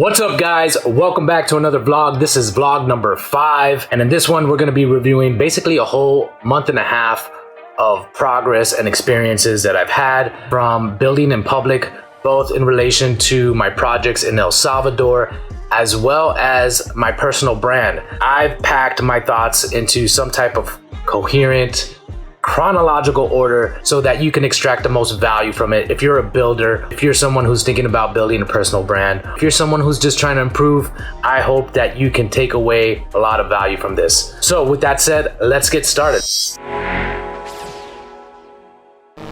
What's up, guys? Welcome back to another vlog. This is vlog number 5, and in this one we're going to be reviewing basically a whole month and a half of progress and experiences that I've had from building in public, both in relation to my projects in El Salvador as well as my personal brand. I've packed my thoughts into some type of coherent, chronological order so that you can extract the most value from it. If you're a builder, if you're someone who's thinking about building a personal brand, if you're someone who's just trying to improve, I hope that you can take away a lot of value from this. So with that said, let's get started.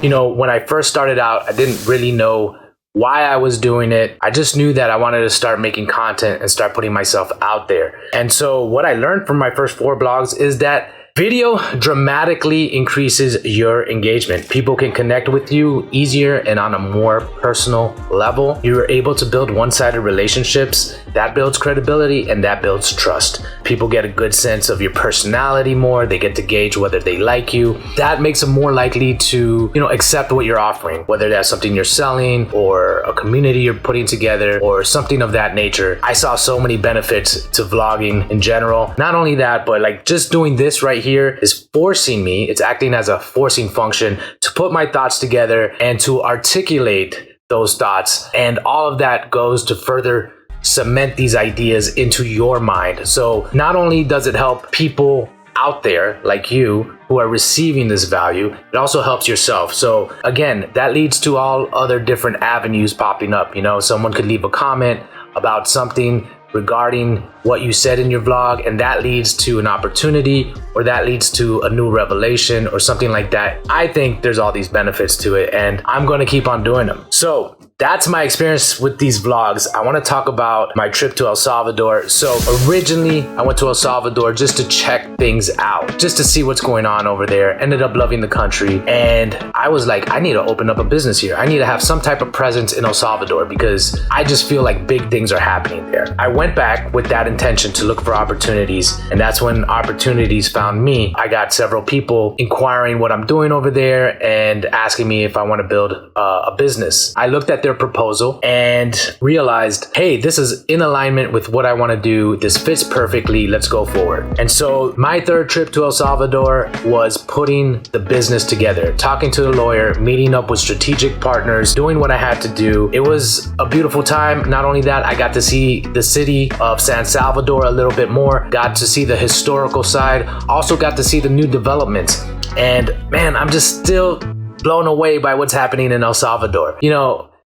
You know, when I first started out, I didn't really know why I was doing it. I just knew that I wanted to start making content and start putting myself out there. And so what I learned from my first 4 blogs is that video dramatically increases your engagement. People can connect with you easier and on a more personal level. You're able to build one-sided relationships. That builds credibility and that builds trust. People get a good sense of your personality more. They get to gauge whether they like you. That makes them more likely to, accept what you're offering, whether that's something you're selling or a community you're putting together or something of that nature. I saw so many benefits to vlogging in general. Not only that, but like just doing this right here is forcing me, it's acting as a forcing function to put my thoughts together and to articulate those thoughts. And all of that goes to further cement these ideas into your mind. So not only does it help people out there like you who are receiving this value, it also helps yourself. So again, that leads to all other different avenues popping up. Someone could leave a comment about something regarding what you said in your vlog, and that leads to an opportunity, or that leads to a new revelation or something like that. I think there's all these benefits to it, and I'm going to keep on doing them. So that's my experience with these vlogs. I want to talk about my trip to El Salvador. So originally I went to El Salvador just to check things out, just to see what's going on over there. Ended up loving the country, and I was like, I need to open up a business here. I need to have some type of presence in El Salvador because I just feel like big things are happening there. I went back with that intention to look for opportunities, and that's when opportunities found me. I got several people inquiring what I'm doing over there and asking me if I want to build a business. I looked at their proposal and realized, hey, this is in alignment with what I want to do. This fits perfectly. Let's go forward. And so my third trip to El Salvador was putting the business together, talking to the lawyer, meeting up with strategic partners, doing what I had to do. It was a beautiful time. Not only that, I got to see the city of San Salvador a little bit more, got to see the historical side, also got to see the new developments. And man, I'm just still blown away by what's happening in El Salvador.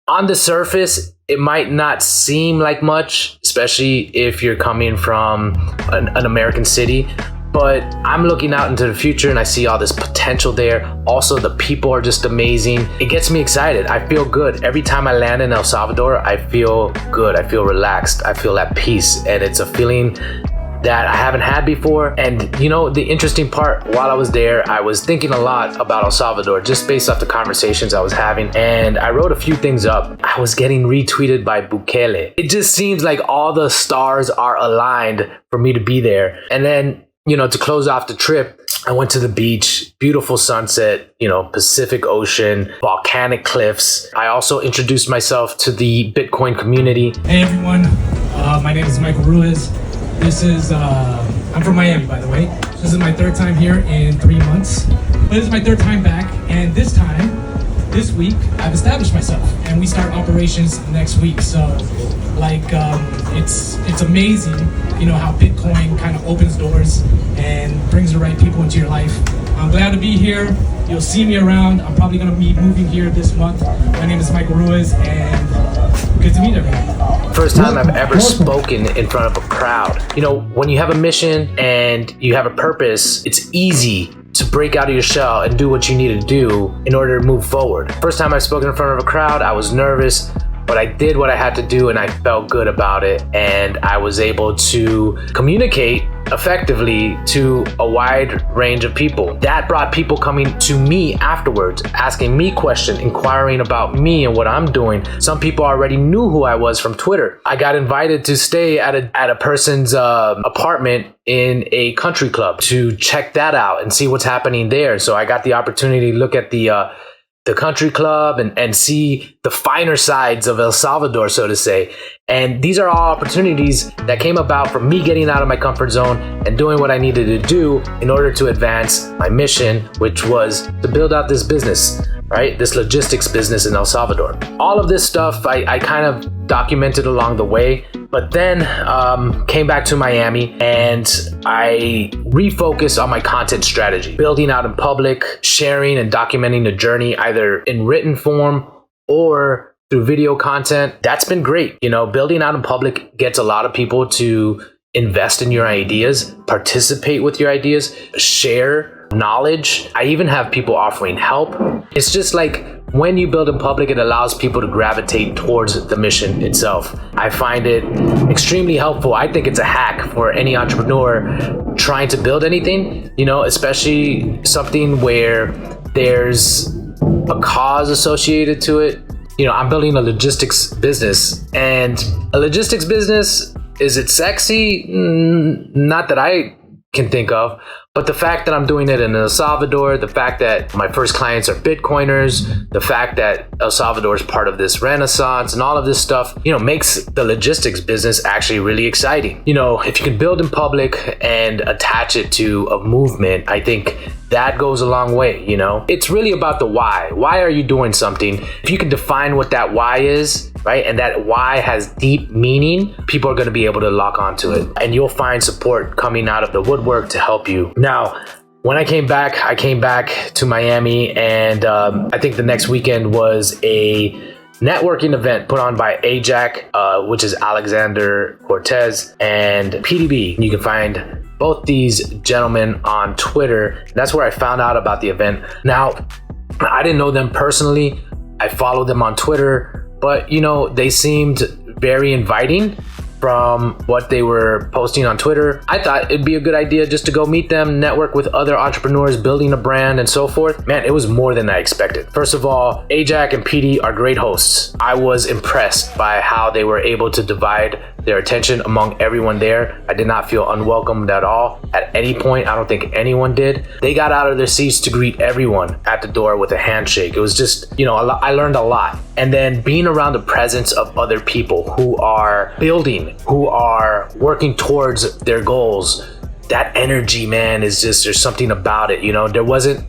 On the surface, it might not seem like much, especially if you're coming from an American city, but I'm looking out into the future and I see all this potential there. Also, the people are just amazing. It gets me excited. I feel good. Every time I land in El Salvador, I feel good. I feel relaxed. I feel at peace. And it's a feeling that I haven't had before. And the interesting part, while I was there, I was thinking a lot about El Salvador just based off the conversations I was having, and I wrote a few things up. I was getting retweeted by Bukele. It just seems like all the stars are aligned for me to be there. And then, to close off the trip, I went to the beach, beautiful sunset, Pacific Ocean, volcanic cliffs. I also introduced myself to the Bitcoin community. Hey everyone, my name is Michael Ruiz. This is, I'm from Miami, by the way. This is my 3rd time here in 3 months. But this is my 3rd time back, and this week, I've established myself, and we start operations next week. So, it's amazing, how Bitcoin kind of opens doors and brings the right people into your life. I'm glad to be here. You'll see me around. I'm probably going to be moving here this month. My name is Michael Ruiz, and good to meet everyone. First time I've ever spoken in front of a crowd. When you have a mission and you have a purpose, it's easy to break out of your shell and do what you need to do in order to move forward. First time I've spoken in front of a crowd, I was nervous, but I did what I had to do and I felt good about it. And I was able to communicate effectively to a wide range of people. That brought people coming to me afterwards, asking me questions, inquiring about me and what I'm doing. Some people already knew who I was from Twitter. I got invited to stay at a person's apartment in a country club to check that out and see what's happening there. So I got the opportunity to look at the the country club and see the finer sides of El Salvador, so to say. And these are all opportunities that came about from me getting out of my comfort zone and doing what I needed to do in order to advance my mission, which was to build out this business, right? This logistics business in El Salvador. All of this stuff I kind of documented along the way, but then came back to Miami and I refocused on my content strategy, building out in public, sharing and documenting the journey either in written form or through video content. That's been great. You know, building out in public gets a lot of people to invest in your ideas, participate with your ideas, share knowledge. I even have people offering help. It's just like when you build in public, it allows people to gravitate towards the mission itself. I find it extremely helpful. I think it's a hack for any entrepreneur trying to build anything, you know, especially something where there's a cause associated to it. You know, I'm building a logistics business, and a logistics business, is it sexy? Not that I can think of, but the fact that I'm doing it in El Salvador, the fact that my first clients are Bitcoiners, the fact that El Salvador is part of this renaissance and all of this stuff, you know, makes the logistics business actually really exciting. You know, if you can build in public and attach it to a movement, I think that goes a long way. You know, it's really about the why. Why are you doing something? If you can define what that why is, right, and that why has deep meaning, people are going to be able to lock onto it, and you'll find support coming out of the woodwork to help you. Now, when I came back to Miami, and I think the next weekend was a networking event put on by AJAC, which is Alexander Cortez, and PDB. You can find both these gentlemen on Twitter. That's where I found out about the event. Now, I didn't know them personally. I followed them on Twitter, but you know, they seemed very inviting from what they were posting on Twitter. I thought it'd be a good idea just to go meet them, network with other entrepreneurs building a brand and so forth. Man, it was more than I expected. First of all, AJAC and PD are great hosts. I was impressed by how they were able to divide their attention among everyone there. I did not feel unwelcomed at all at any point. I don't think anyone did. They got out of their seats to greet everyone at the door with a handshake. It was just, you know, I learned a lot. And then being around the presence of other people who are building, who are working towards their goals, that energy, man, is just, there's something about it. You know, there wasn't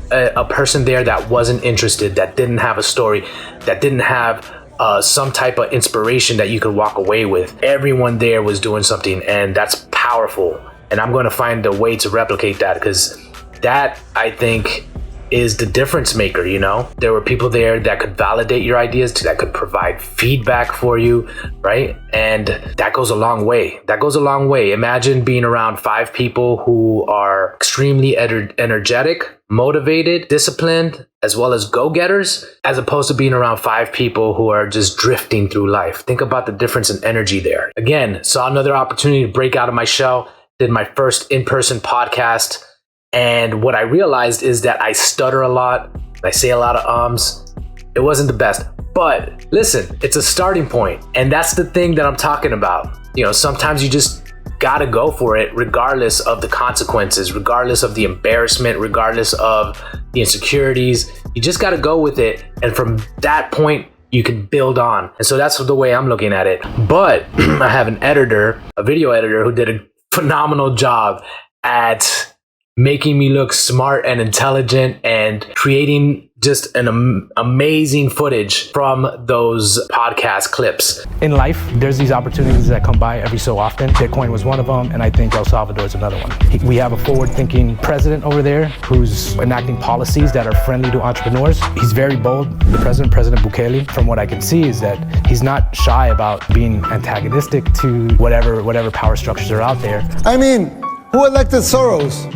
a person there that wasn't interested, that didn't have a story, that didn't have some type of inspiration that you could walk away with. Everyone there was doing something, and that's powerful. And I'm going to find a way to replicate that, because that, I think, is the difference maker. You know, there were people there that could validate your ideas, that could provide feedback for you, right? And that goes a long way. That goes a long way. Imagine being around 5 people who are extremely energetic, motivated, disciplined, as well as go-getters, as opposed to being around 5 people who are just drifting through life. Think about the difference in energy there. Again, saw another opportunity to break out of my shell, did my first in-person podcast. And what I realized is that I stutter a lot. I say a lot of ums. It wasn't the best. But listen, it's a starting point. And that's the thing that I'm talking about. You know, sometimes you just gotta go for it regardless of the consequences, regardless of the embarrassment, regardless of the insecurities. You just gotta go with it. And from that point, you can build on. And so that's the way I'm looking at it. But I have an editor, a video editor, who did a phenomenal job at making me look smart and intelligent and creating just an amazing footage from those podcast clips. In life, there's these opportunities that come by every so often. Bitcoin was one of them, and I think El Salvador is another one. We have a forward-thinking president over there who's enacting policies that are friendly to entrepreneurs. He's very bold. The president, President Bukele, from what I can see, is that he's not shy about being antagonistic to whatever power structures are out there. I mean, who elected Soros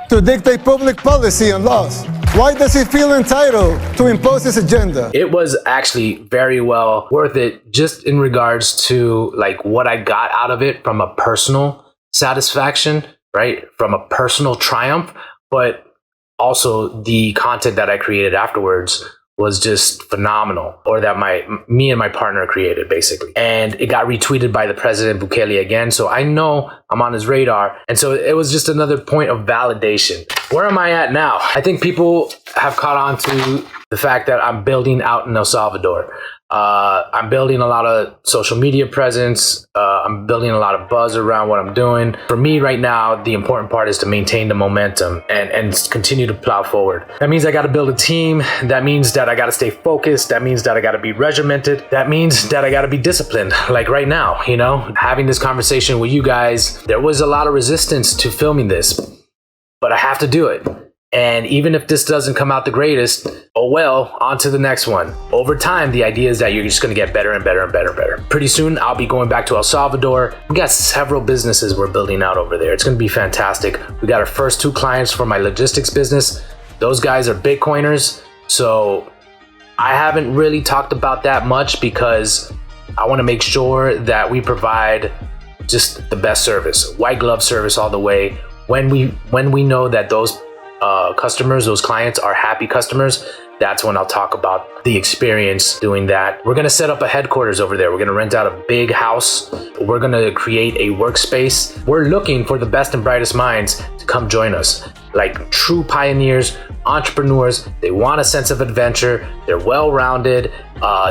to dictate public policy and laws? Why does he feel entitled to impose his agenda? It was actually very well worth it, just in regards to like what I got out of it from a personal satisfaction, right? From a personal triumph, but also the content that I created afterwards was just phenomenal, or that me and my partner created, basically. And it got retweeted by the President Bukele again, so I know I'm on his radar. And so it was just another point of validation. Where am I at now? I think people have caught on to the fact that I'm building out in El Salvador. I'm building a lot of social media presence. I'm building a lot of buzz around what I'm doing. For me right now, the important part is to maintain the momentum and continue to plow forward. That means I got to build a team. That means that I got to stay focused. That means that I got to be regimented. That means that I got to be disciplined. Like right now, you know, having this conversation with you guys, there was a lot of resistance to filming this, but I have to do it. And even if this doesn't come out the greatest, oh well, on to the next one. Over time, the idea is that you're just going to get better and better and better and better. Pretty soon, I'll be going back to El Salvador. We got several businesses we're building out over there. It's going to be fantastic. We got our first 2 clients for my logistics business. Those guys are Bitcoiners. So I haven't really talked about that much because I want to make sure that we provide just the best service, white glove service all the way. When we know that those customers, those clients are happy customers, that's when I'll talk about the experience doing that. We're going to set up a headquarters over there. We're going to rent out a big house. We're going to create a workspace. We're looking for the best and brightest minds to come join us. Like true pioneers, entrepreneurs. They want a sense of adventure. They're well-rounded.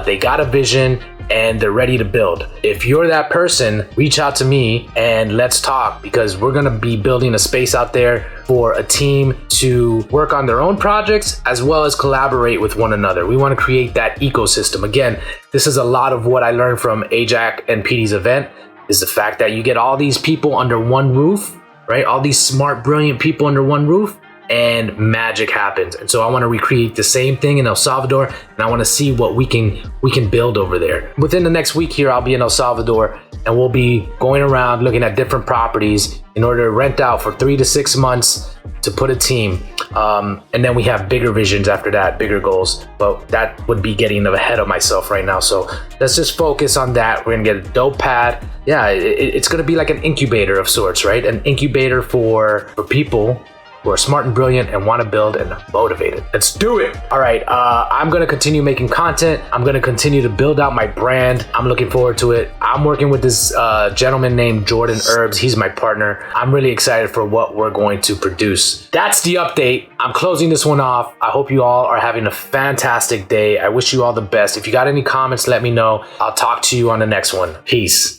They got a vision and they're ready to build. If you're that person, reach out to me and let's talk, because we're gonna be building a space out there for a team to work on their own projects as well as collaborate with one another. We wanna create that ecosystem. Again, this is a lot of what I learned from Ajax and PD's event, is the fact that you get all these people under one roof, right? All these smart, brilliant people under one roof, and magic happens. And so I want to recreate the same thing in El Salvador, and I want to see what we can build over there. Within the next week here, I'll be in El Salvador, and we'll be going around looking at different properties in order to rent out for 3 to 6 months to put a team. And then we have bigger visions after that, bigger goals, but that would be getting ahead of myself right now. So let's just focus on that. We're gonna get a dope pad. Yeah, it's gonna be like an incubator of sorts, right? An incubator for people who are smart and brilliant and want to build and are motivated. Let's do it. All right, I'm going to continue making content. I'm going to continue to build out my brand. I'm looking forward to it. I'm working with this gentleman named Jordan Herbs. He's my partner. I'm really excited for what we're going to produce. That's the update. I'm closing this one off. I hope you all are having a fantastic day. I wish you all the best. If you got any comments, let me know. I'll talk to you on the next one. Peace.